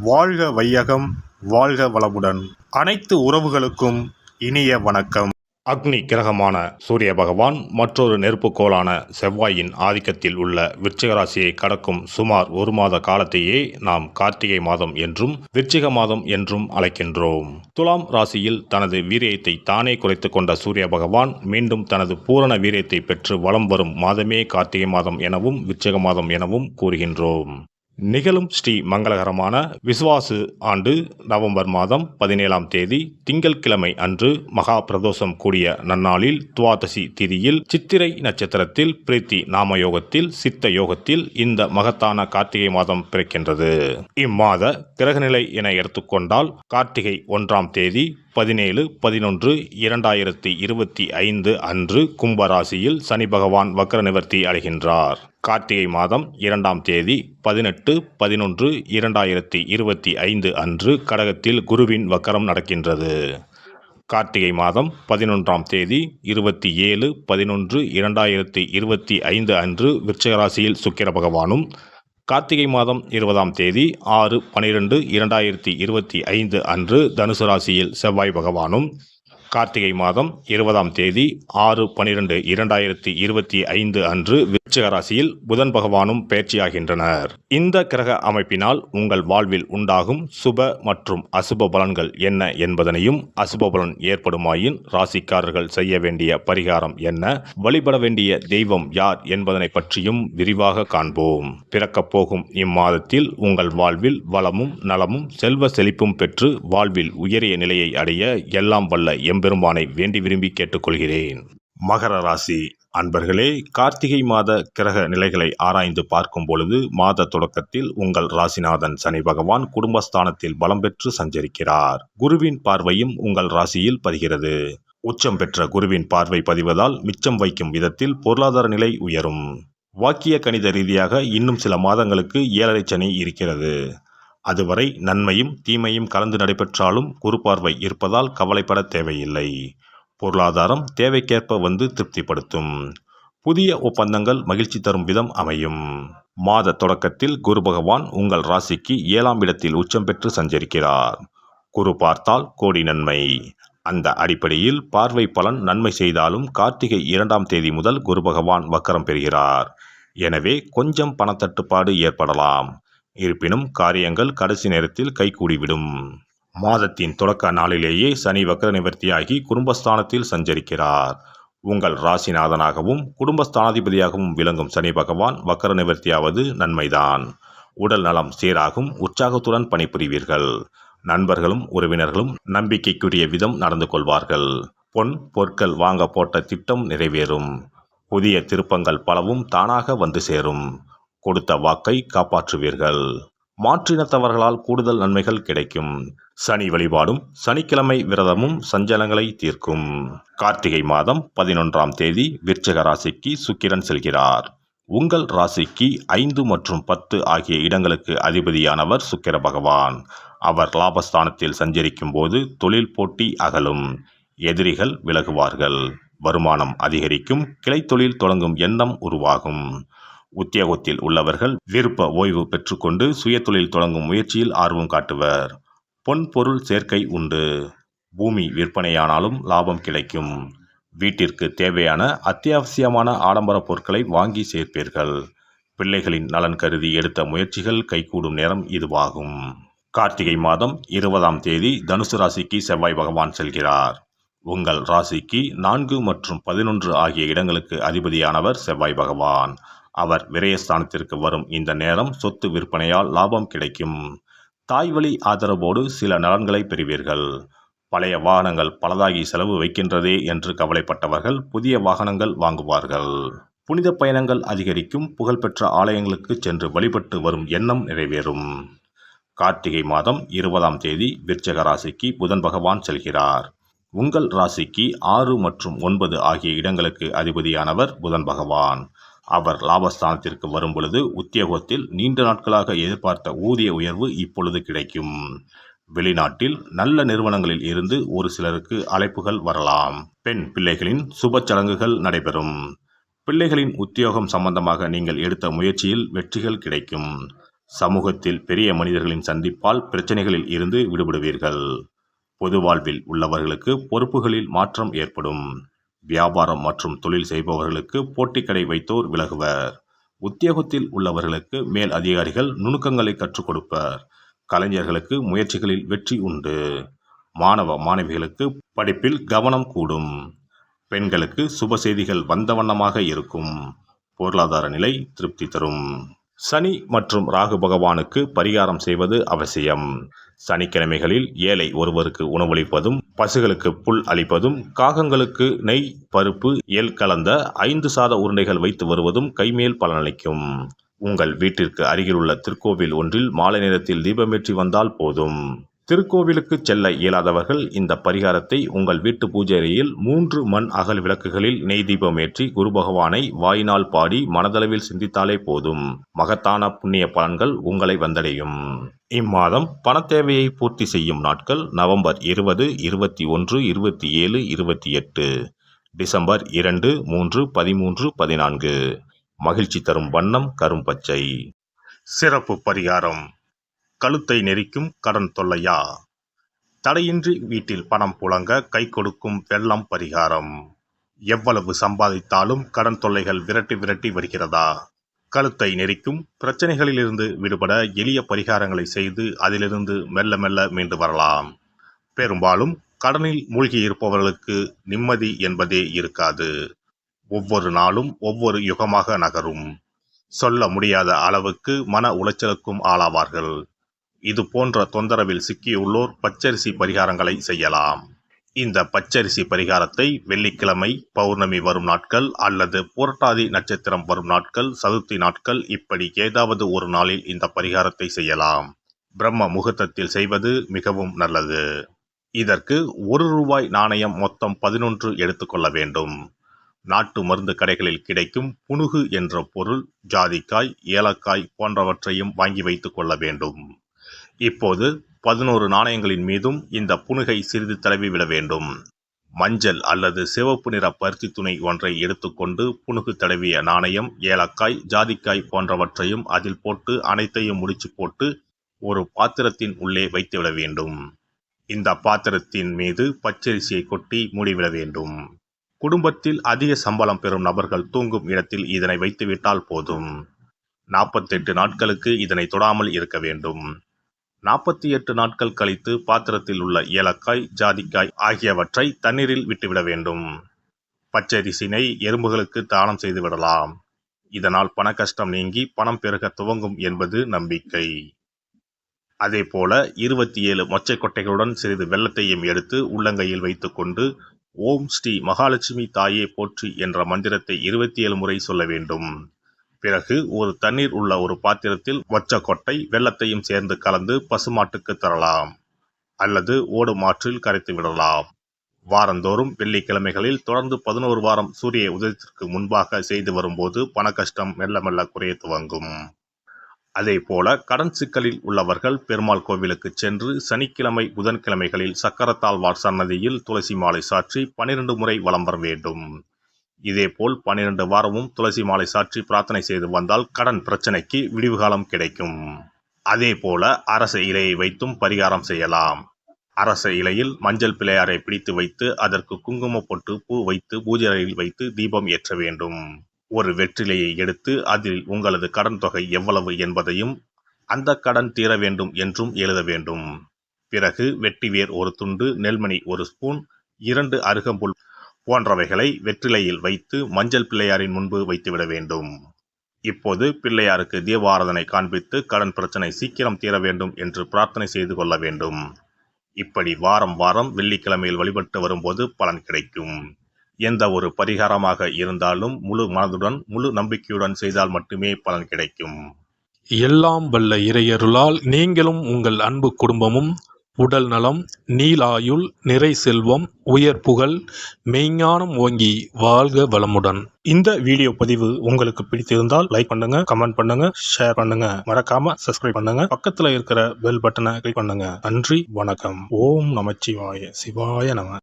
வாழ்க வையகம், வாழ்க வளமுடன். அனைத்து உறவுகளுக்கும் இனிய வணக்கம். அக்னி கிரகமான சூரிய பகவான் மற்றொரு நெருப்புக்கோளான செவ்வாயின் ஆதிக்கத்தில் உள்ள விருச்சிக ராசியை கடக்கும் சுமார் 1 மாத காலத்தையே நாம் கார்த்திகை மாதம் என்றும் விருச்சிக மாதம் என்றும் அழைக்கின்றோம். துலாம் ராசியில் தனது வீரியத்தை தானே குறைத்து கொண்ட சூரிய பகவான் மீண்டும் தனது பூரண வீரியத்தை பெற்று வலம் வரும் மாதமே கார்த்திகை மாதம் எனவும் விருச்சிக மாதம் எனவும் கூறுகின்றோம். நிகழும் ஸ்ரீ மங்களகரமான விசுவாசு ஆண்டு நவம்பர் மாதம் 17ஆம் தேதி திங்கட்கிழமை அன்று மகா பிரதோஷம் கூடிய நன்னாளில் துவாதசி திதியில் சித்திரை நட்சத்திரத்தில் பிரீத்தி நாம யோகத்தில் சித்த யோகத்தில் இந்த மகத்தான கார்த்திகை மாதம் பிறக்கின்றது. இம்மாத கிரகநிலை என எடுத்துக்கொண்டால் கார்த்திகை 1ஆம் தேதி 17/11/2025 அன்று கும்பராசியில் சனி பகவான் வக்ர நிவர்த்தி அடைகின்றார். கார்த்திகை மாதம் 2ஆம் தேதி 18/11/2025 அன்று கடகத்தில் குருவின் வக்கரம் நடக்கின்றது. கார்த்திகை மாதம் 11ஆம் தேதி 27/11/2025 அன்று விருச்சிக ராசியில் சுக்கிர பகவானும், கார்த்திகை மாதம் 20ஆம் தேதி 6/12/2025 அன்று தனுசு ராசியில் செவ்வாய் பகவானும், கார்த்திகை மாதம் 20ஆம் தேதி 6/12/2025 அன்று விருச்சிக ராசியில் புதன் பகவானும் பயிற்சியாகின்றனர். இந்த கிரக அமைப்பினால் உங்கள் வாழ்வில் உண்டாகும் சுப மற்றும் அசுப பலன்கள் என்ன என்பதனையும், அசுப பலன் ஏற்படுமாயின் ராசிக்காரர்கள் செய்ய வேண்டிய பரிகாரம் என்ன, வழிபட வேண்டிய தெய்வம் யார் என்பதனை பற்றியும் விரிவாக காண்போம். பிறக்கப் போகும் இம்மாதத்தில் உங்கள் வாழ்வில் வளமும் நலமும் செல்வ செழிப்பும் பெற்று வாழ்வில் உயரிய நிலையை அடைய எல்லாம் வல்ல பெருமானை வேண்டி விரும்பி கேட்டுக்கொள்கிறேன். மகர ராசி அன்பர்களே, கார்த்திகை மாத கிரக நிலைகளை ஆராய்ந்து பார்க்கும் பொழுது மாத தொடக்கத்தில் உங்கள் ராசிநாதன் சனி பகவான் குடும்பஸ்தானத்தில் பலம் பெற்று சஞ்சரிக்கிறார். குருவின் பார்வையும் உங்கள் ராசியில் பதிகிறது. உச்சம் பெற்ற குருவின் பார்வை பதிவதால் மிச்சம் வைக்கும் விதத்தில் பொருளாதார நிலை உயரும். வாக்கிய கணித ரீதியாக இன்னும் சில மாதங்களுக்கு 7.5 சனி இருக்கிறது. அதுவரை நன்மையும் தீமையும் கலந்து நடைபெற்றாலும் குரு பார்வை இருப்பதால் கவலைப்பட தேவையில்லை. பொருளாதாரம் தேவைக்கேற்ப வந்து திருப்திப்படுத்தும். புதிய ஒப்பந்தங்கள் மகிழ்ச்சி தரும் விதம் அமையும். மாத தொடக்கத்தில் குரு பகவான் உங்கள் ராசிக்கு 7ஆம் இடத்தில் உச்சம் பெற்று சஞ்சரிக்கிறார். குரு பார்த்தால் கோடி நன்மை. அந்த அடிப்படையில் பார்வை பலன் நன்மை செய்தாலும் கார்த்திகை 2ஆம் தேதி முதல் குரு பகவான் வக்கரம் பெறுகிறார். எனவே கொஞ்சம் பணத்தட்டுப்பாடு ஏற்படலாம். இருப்பினும் காரியங்கள் கடைசி நேரத்தில் கைகூடிவிடும். மாதத்தின் தொடக்க நாளிலேயே சனி வக்ர நிவர்த்தியாகி குடும்பஸ்தானத்தில் சஞ்சரிக்கிறார். உங்கள் ராசிநாதனாகவும் குடும்பஸ்தானாதிபதியாகவும் விளங்கும் சனி பகவான் வக்ர நிவர்த்தியாவது நன்மைதான். உடல் நலம் சீராகும். உற்சாகத்துடன் பணிபுரிவீர்கள். நண்பர்களும் உறவினர்களும் நம்பிக்கைக்குரிய விதம் நடந்து கொள்வார்கள். பொன் பொருட்கள் வாங்க போட்ட திட்டம் நிறைவேறும். புதிய திருப்பங்கள் பலவும் தானாக வந்து சேரும். கொடுத்த வாக்கை காப்பாற்றுவீர்கள். மாற்றினத்தவர்களால் கூடுதல் நன்மைகள் கிடைக்கும். சனி வழிபாடும் சனிக்கிழமை விரதமும் சஞ்சலங்களை தீர்க்கும். கார்த்திகை மாதம் 11ஆம் தேதி விருச்சிக ராசிக்கு சுக்கிரன் செல்கிறார். உங்கள் ராசிக்கு 5 மற்றும் 10 ஆகிய இடங்களுக்கு அதிபதியானவர் சுக்கிர பகவான். அவர் லாபஸ்தானத்தில் சஞ்சரிக்கும் போது தொழில் போட்டி அகலும். எதிரிகள் விலகுவார்கள். வருமானம் அதிகரிக்கும். கிளைத்தொழில் தொடங்கும் எண்ணம் உருவாகும். உத்தியோகத்தில் உள்ளவர்கள் விருப்ப ஓய்வு பெற்றுக்கொண்டு சுயதொழில் தொடங்கும் முயற்சியில் ஆர்வம் காட்டுவர். பொன் பொருள் சேர்க்கை உண்டு. பூமி விற்பனையானாலும் லாபம் கிடைக்கும். வீட்டிற்கு தேவையான அத்தியாவசியமான ஆடம்பர பொருட்களை வாங்கி சேர்ப்பீர்கள். பிள்ளைகளின் நலன் கருதி எடுத்த முயற்சிகள் கைகூடும் நேரம் இதுவாகும். கார்த்திகை மாதம் 20ஆம் தேதி தனுசு ராசிக்கு செவ்வாய் பகவான் செல்கிறார். உங்கள் ராசிக்கு 4 மற்றும் 11 ஆகிய இடங்களுக்கு அதிபதியானவர் செவ்வாய் பகவான். அவர் விரயஸ்தானத்திற்கு வரும் இந்த நேரம் சொத்து விற்பனையால் லாபம் கிடைக்கும். தாய் வழி ஆதரவோடு சில நலன்களை பெறுவீர்கள். பழைய வாகனங்கள் பலதாகி செலவு வைக்கின்றதே என்று கவலைப்பட்டவர்கள் புதிய வாகனங்கள் வாங்குவார்கள். புனித பயணங்கள் அதிகரிக்கும். புகழ்பெற்ற ஆலயங்களுக்கு சென்று வழிபட்டு வரும் எண்ணம் நிறைவேறும். கார்த்திகை மாதம் 20ஆம் தேதி விருச்சிக ராசிக்கு புதன் பகவான் செல்கிறார். உங்கள் ராசிக்கு 6 மற்றும் 9 ஆகிய இடங்களுக்கு அதிபதியானவர் புதன் பகவான். அவர் லாபஸ்தானத்திற்கு வரும் பொழுது உத்தியோகத்தில் நீண்ட நாட்களாக எதிர்பார்த்த ஊதிய உயர்வு இப்பொழுது கிடைக்கும். வெளிநாட்டில் நல்ல நிறுவனங்களில் இருந்து ஒரு சிலருக்கு அழைப்புகள் வரலாம். பெண் பிள்ளைகளின் சுப சடங்குகள் நடைபெறும். பிள்ளைகளின் உத்தியோகம் சம்பந்தமாக நீங்கள் எடுத்த முயற்சியில் வெற்றிகள் கிடைக்கும். சமூகத்தில் பெரிய மனிதர்களின் சந்திப்பால் பிரச்சனைகளில் இருந்து விடுபடுவீர்கள். பொது வாழ்வில் உள்ளவர்களுக்கு பொறுப்புகளில் மாற்றம் ஏற்படும். வியாபாரம் மற்றும் தொழில் செய்பவர்களுக்கு போட்டிக்கடை வைத்தோர் விலகுவர். உத்தியோகத்தில் உள்ளவர்களுக்கு மேல் அதிகாரிகள் நுணுக்கங்களை கற்றுக் கொடுப்பர். கலைஞர்களுக்கு முயற்சிகளில் வெற்றி உண்டு. மாணவ மாணவிகளுக்கு படிப்பில் கவனம் கூடும். பெண்களுக்கு சுப செய்திகள் வந்த வண்ணமாக இருக்கும். பொருளாதார நிலை திருப்தி தரும். சனி மற்றும் ராகு பகவானுக்கு பரிகாரம் செய்வது அவசியம். சனிக்கிழமைகளில் ஏழை ஒருவருக்கு உணவளிப்பதும், பசுகளுக்கு புல் அளிப்பதும், காகங்களுக்கு நெய், பருப்பு, எள் கலந்த 5 சாத உருண்டைகள் வைத்து வருவதும் கைமேல் பலனளிக்கும். உங்கள் வீட்டிற்கு அருகிலுள்ள திருக்கோவில் ஒன்றில் மாலை நேரத்தில் தீபமேற்றி வந்தால் போதும். திருக்கோவிலுக்கு செல்ல இயலாதவர்கள் இந்த பரிகாரத்தை உங்கள் வீட்டு பூஜை அறையில் 3 மண் அகல் விளக்குகளில் நெய் தீபமேற்றி குரு பகவானை வாயினால் பாடி மனதளவில் சிந்தித்தாலே போதும். மகத்தான புண்ணிய பலன்கள் உங்களை வந்தடையும். இம்மாதம் பணத்தேவையை பூர்த்தி செய்யும் நாட்கள் நவம்பர் 20, 21, 27, 28, டிசம்பர் 2, 3, 13, 14. மகிழ்ச்சி தரும் வண்ணம் கரும்பச்சை. சிறப்பு பரிகாரம். கழுத்தை நெரிக்கும் கடன் தொல்லையா? தடையின்றி வீட்டில் பணம் புழங்க கை கொடுக்கும் வெள்ளம் பரிகாரம். எவ்வளவு சம்பாதித்தாலும் கடன் தொல்லைகள் விரட்டி வருகிறதா? கழுத்தை நெரிக்கும் பிரச்சனைகளிலிருந்து விடுபட எளிய பரிகாரங்களை செய்து அதிலிருந்து மெல்ல மெல்ல மீண்டு வரலாம். பெரும்பாலும் கடனில் மூழ்கியிருப்பவர்களுக்கு நிம்மதி என்பதே இருக்காது. ஒவ்வொரு நாளும் ஒவ்வொரு யுகமாக நகரும். சொல்ல முடியாத அளவுக்கு மன உளைச்சலுக்கும் ஆளாவார்கள். இது போன்ற தொந்தரவில் சிக்கியுள்ளோர் பச்சரிசி பரிகாரங்களை செய்யலாம். இந்த பச்சரிசி பரிகாரத்தை வெள்ளிக்கிழமை, பௌர்ணமி வரும் நாட்கள் அல்லது புரட்டாதி நட்சத்திரம் வரும் நாட்கள், சதுர்த்தி நாட்கள் இப்படி ஏதாவது ஒரு நாளில் இந்த பரிகாரத்தை செய்யலாம். பிரம்ம முகூர்த்தத்தில் செய்வது மிகவும் நல்லது. இதற்கு ₹1 நாணயம் மொத்தம் 11 எடுத்துக்கொள்ள வேண்டும். நாட்டு மருந்து கடைகளில் கிடைக்கும் புனுகு என்ற பொருள், ஜாதிக்காய், ஏலக்காய் போன்றவற்றையும் வாங்கி வைத்துக் கொள்ள வேண்டும். இப்போது 11 நாணயங்களின் மீதும் இந்த புனுகை சிறிது தடவி விட வேண்டும். மஞ்சள் அல்லது சிவப்பு நிற பருத்தி துணி ஒன்றை எடுத்துக்கொண்டு புனுகு தடவிய நாணயம், ஏலக்காய், ஜாதிக்காய் போன்றவற்றையும் அதில் போட்டு அனைத்தையும் முடிச்சு போட்டு ஒரு பாத்திரத்தின் உள்ளே வைத்துவிட வேண்டும். இந்த பாத்திரத்தின் மீது பச்சரிசியை கொட்டி மூடிவிட வேண்டும். குடும்பத்தில் அதிக சம்பளம் பெறும் நபர்கள் தூங்கும் இடத்தில் இதனை வைத்துவிட்டால் போதும். 48 நாட்களுக்கு இதனை தொடாமல் இருக்க வேண்டும். 48 நாட்கள் கழித்து பாத்திரத்தில் உள்ள ஏலக்காய், ஜாதிக்காய் ஆகியவற்றை தண்ணீரில் விட்டுவிட வேண்டும். பச்சரிசினை எறும்புகளுக்கு தானம் செய்து விடலாம். இதனால் பண கஷ்டம் நீங்கி பணம் பெருக துவங்கும் என்பது நம்பிக்கை. அதேபோல 27 மொச்சை கொட்டைகளுடன் சிறிது வெல்லத்தையும் எடுத்து உள்ளங்கையில் வைத்துக்கொண்டு ஓம் ஸ்ரீ மகாலட்சுமி தாயே போற்றி என்ற மந்திரத்தை 27 முறை சொல்ல வேண்டும். பிறகு ஒரு தண்ணீர் உள்ள ஒரு பாத்திரத்தில் மொச்சக்கொட்டை வெல்லத்தையும் சேர்ந்து கலந்து பசுமாட்டுக்கு தரலாம் அல்லது ஓடும் ஆற்றில் கரைத்து விடலாம். வாரந்தோறும் வெள்ளிக்கிழமைகளில் தொடர்ந்து 11 வாரம் சூரிய உதயத்திற்கு முன்பாக செய்து வரும்போது பண கஷ்டம் மெல்ல மெல்ல குறைய துவங்கும். அதே போல கடன் சிக்கலில் உள்ளவர்கள் பெருமாள் கோவிலுக்கு சென்று சனிக்கிழமை, புதன்கிழமைகளில் சக்கரத்தாழ்வார் சன்னதியில் துளசி மாலை சாற்றி 12 முறை வலம் வர வேண்டும். இதேபோல் 12 வாரமும் துளசி மாலை சாற்றி பிரார்த்தனை செய்து வந்தால் கடன் பிரச்சனைக்கு விடிவு காலம் கிடைக்கும். அதே போல அரச இலையை வைத்தும் பரிகாரம் செய்யலாம். அரச இலையில் மஞ்சள் பிள்ளையாரை பிடித்து வைத்து அதற்கு குங்கும பொட்டு, பூ வைத்து பூஜை அறையில் வைத்து தீபம் ஏற்ற வேண்டும். ஒரு வெற்றிலையை எடுத்து அதில் உங்களது கடன் தொகை எவ்வளவு என்பதையும் அந்த கடன் தீர வேண்டும் என்றும் எழுத வேண்டும். பிறகு வெட்டிவேர் ஒரு துண்டு, நெல்மணி 1 ஸ்பூன், 2 அருகம்புல் போன்றவைகளை வெற்றிலையில் வைத்து மஞ்சள் பிள்ளையாரின் முன்பு வைத்துவிட வேண்டும். இப்போது பிள்ளையாருக்கு தீபாராதனை காண்பித்து கடன் பிரச்சனை சீக்கிரம் தீர வேண்டும் என்று பிரார்த்தனை செய்து கொள்ள வேண்டும். இப்படி வாரம் வாரம் வெள்ளிக்கிழமையில் வழிபட்டு வரும்போது பலன் கிடைக்கும். எந்த ஒரு பரிகாரமாக இருந்தாலும் முழு மனதுடன், முழு நம்பிக்கையுடன் செய்தால் மட்டுமே பலன் கிடைக்கும். எல்லாம் வல்ல இறையருளால் நீங்களும் உங்கள் அன்பு குடும்பமும் உடல் நலம், நீலாயுள், நிறை செல்வம், உயர் புகழ், மெய்ஞானம் ஓங்கி வாழ்க வளமுடன். இந்த வீடியோ பதிவு உங்களுக்கு பிடித்திருந்தால் லைக் பண்ணுங்க, கமெண்ட் பண்ணுங்க, ஷேர் பண்ணுங்க, மறக்காம சப்ஸ்கிரைப் பண்ணுங்க, பக்கத்துல இருக்கிற பெல் பட்டனை கிளிக் பண்ணுங்க. நன்றி, வணக்கம். ஓம் நமச்சிவாய. சிவாய நம.